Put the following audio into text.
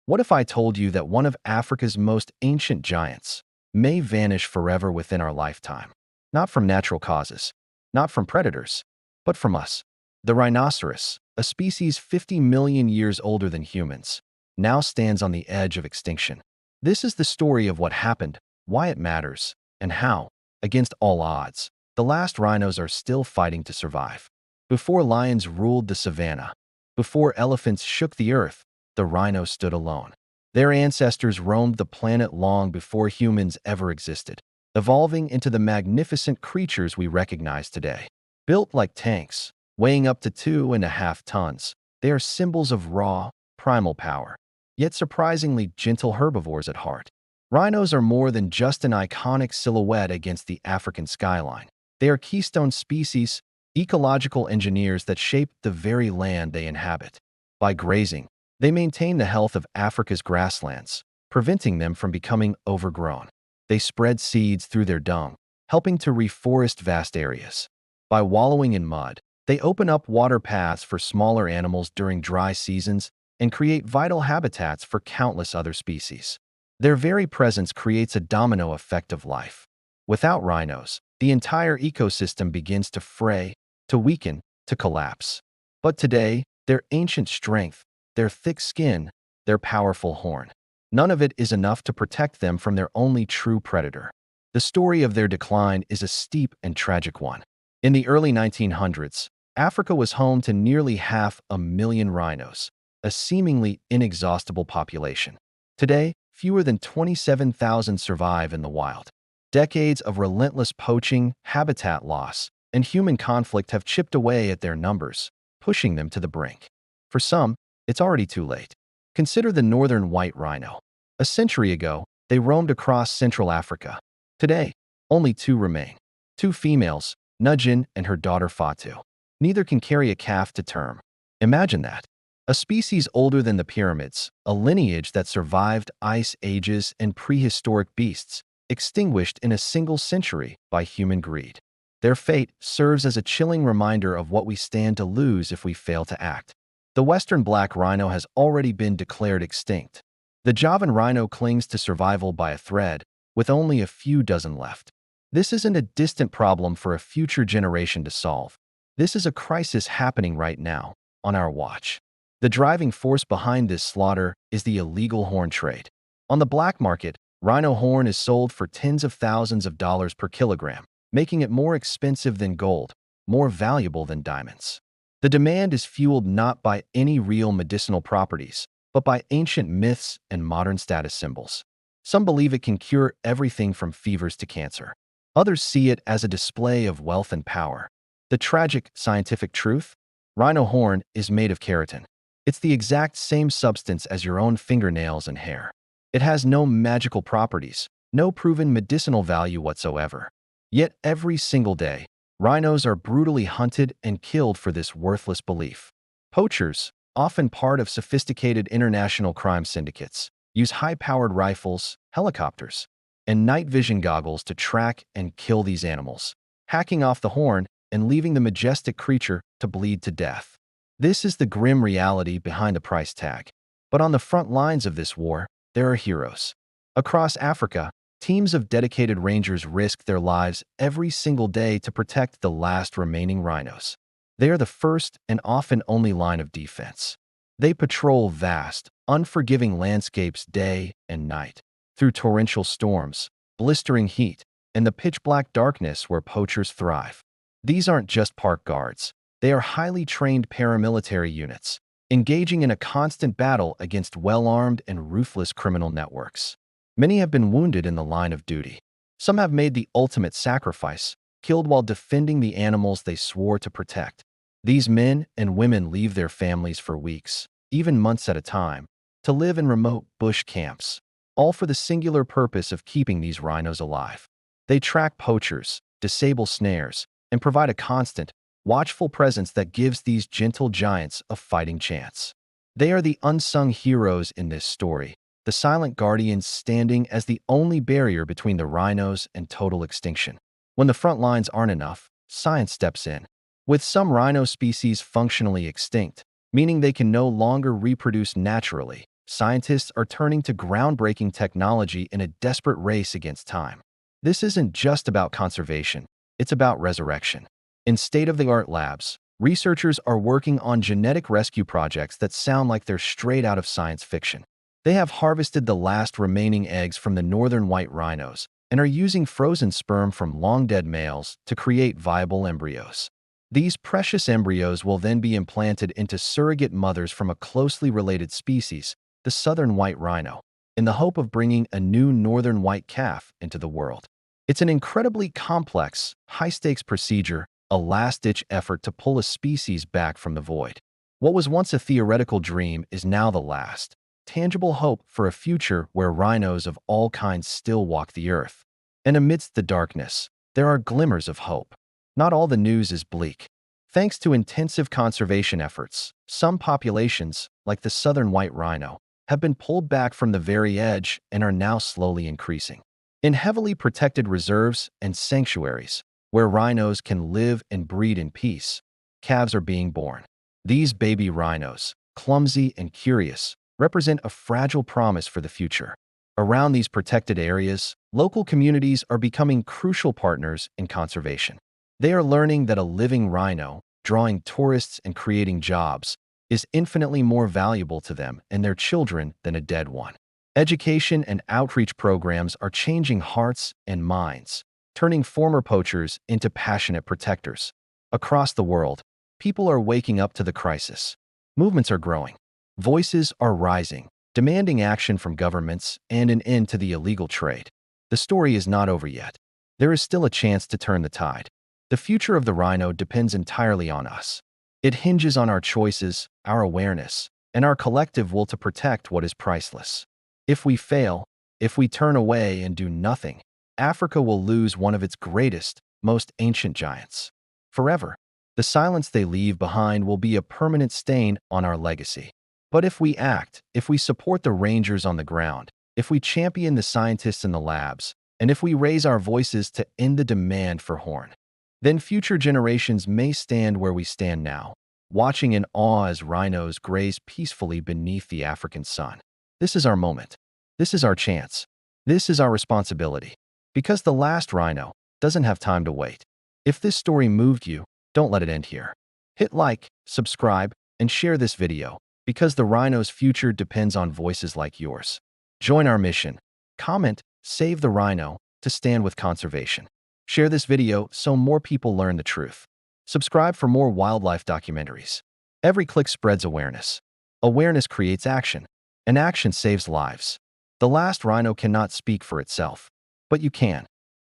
What if I told you that one of Africa's most ancient giants may vanish forever within our lifetime? Not from natural causes, not from predators, but from us. The rhinoceros, a species 50 million years older than humans, now stands on the edge of extinction. This is the story of what happened, why it matters, and how, against all odds, the last rhinos are still fighting to survive. Before lions ruled the savannah, before elephants shook the earth, the rhino stood alone. Their ancestors roamed the planet long before humans ever existed, evolving into the magnificent creatures we recognize today. Built like tanks, weighing up to 2.5 tons, they are symbols of raw, primal power, yet surprisingly gentle herbivores at heart. Rhinos are more than just an iconic silhouette against the African skyline. They are keystone species, ecological engineers that shape the very land they inhabit. By grazing, they maintain the health of Africa's grasslands, preventing them from becoming overgrown. They spread seeds through their dung, helping to reforest vast areas. By wallowing in mud, they open up water paths for smaller animals during dry seasons and create vital habitats for countless other species. Their very presence creates a domino effect of life. Without rhinos, the entire ecosystem begins to fray, to weaken, to collapse. But today, their ancient strength, their thick skin, their powerful horn, none of it is enough to protect them from their only true predator. The story of their decline is a steep and tragic one. In the early 1900s, Africa was home to nearly 500,000 rhinos, a seemingly inexhaustible population. Today, fewer than 27,000 survive in the wild. Decades of relentless poaching, habitat loss, and human conflict have chipped away at their numbers, pushing them to the brink. For some, it's already too late. Consider the northern white rhino. A century ago, they roamed across Central Africa. Today, only two remain. Two females, Nugin and her daughter Fatu. Neither can carry a calf to term. Imagine that. A species older than the pyramids, a lineage that survived ice ages and prehistoric beasts, extinguished in a single century by human greed. Their fate serves as a chilling reminder of what we stand to lose if we fail to act. The western black rhino has already been declared extinct. The Javan rhino clings to survival by a thread, with only a few dozen left. This isn't a distant problem for a future generation to solve. This is a crisis happening right now, on our watch. The driving force behind this slaughter is the illegal horn trade. On the black market, rhino horn is sold for tens of thousands of dollars per kilogram, making it more expensive than gold, more valuable than diamonds. The demand is fueled not by any real medicinal properties, but by ancient myths and modern status symbols. Some believe it can cure everything from fevers to cancer. Others see it as a display of wealth and power. The tragic scientific truth? Rhino horn is made of keratin. It's the exact same substance as your own fingernails and hair. It has no magical properties, no proven medicinal value whatsoever. Yet every single day, rhinos are brutally hunted and killed for this worthless belief. Poachers, often part of sophisticated international crime syndicates, use high-powered rifles, helicopters, and night vision goggles to track and kill these animals, hacking off the horn and leaving the majestic creature to bleed to death. This is the grim reality behind the price tag. But on the front lines of this war, there are heroes. Across Africa, teams of dedicated rangers risk their lives every single day to protect the last remaining rhinos. They are the first and often only line of defense. They patrol vast, unforgiving landscapes day and night, through torrential storms, blistering heat, and the pitch-black darkness where poachers thrive. These aren't just park guards. They are highly trained paramilitary units, engaging in a constant battle against well-armed and ruthless criminal networks. Many have been wounded in the line of duty. Some have made the ultimate sacrifice, killed while defending the animals they swore to protect. These men and women leave their families for weeks, even months at a time, to live in remote bush camps, all for the singular purpose of keeping these rhinos alive. They track poachers, disable snares, and provide a constant, watchful presence that gives these gentle giants a fighting chance. They are the unsung heroes in this story, the silent guardians standing as the only barrier between the rhinos and total extinction. When the front lines aren't enough, science steps in. With some rhino species functionally extinct, meaning they can no longer reproduce naturally, scientists are turning to groundbreaking technology in a desperate race against time. This isn't just about conservation, it's about resurrection. In state-of-the-art labs, researchers are working on genetic rescue projects that sound like they're straight out of science fiction. They have harvested the last remaining eggs from the northern white rhinos and are using frozen sperm from long-dead males to create viable embryos. These precious embryos will then be implanted into surrogate mothers from a closely related species, the southern white rhino, in the hope of bringing a new northern white calf into the world. It's an incredibly complex, high-stakes procedure, a last-ditch effort to pull a species back from the void. What was once a theoretical dream is now the last, tangible hope for a future where rhinos of all kinds still walk the earth. And amidst the darkness, there are glimmers of hope. Not all the news is bleak. Thanks to intensive conservation efforts, some populations, like the southern white rhino, have been pulled back from the very edge and are now slowly increasing. In heavily protected reserves and sanctuaries, where rhinos can live and breed in peace, calves are being born. These baby rhinos, clumsy and curious, represent a fragile promise for the future. Around these protected areas, local communities are becoming crucial partners in conservation. They are learning that a living rhino, drawing tourists and creating jobs, is infinitely more valuable to them and their children than a dead one. Education and outreach programs are changing hearts and minds, turning former poachers into passionate protectors. Across the world, people are waking up to the crisis. Movements are growing. Voices are rising, demanding action from governments and an end to the illegal trade. The story is not over yet. There is still a chance to turn the tide. The future of the rhino depends entirely on us. It hinges on our choices, our awareness, and our collective will to protect what is priceless. If we fail, if we turn away and do nothing, Africa will lose one of its greatest, most ancient giants. Forever, the silence they leave behind will be a permanent stain on our legacy. But if we act, if we support the rangers on the ground, if we champion the scientists in the labs, and if we raise our voices to end the demand for horn, then future generations may stand where we stand now, watching in awe as rhinos graze peacefully beneath the African sun. This is our moment. This is our chance. This is our responsibility. Because the last rhino doesn't have time to wait. If this story moved you, don't let it end here. Hit like, subscribe, and share this video, because the rhino's future depends on voices like yours. Join our mission. Comment, save the rhino, to stand with conservation. Share this video so more people learn the truth. Subscribe for more wildlife documentaries. Every click spreads awareness. Awareness creates action, and action saves lives. The last rhino cannot speak for itself, but you can.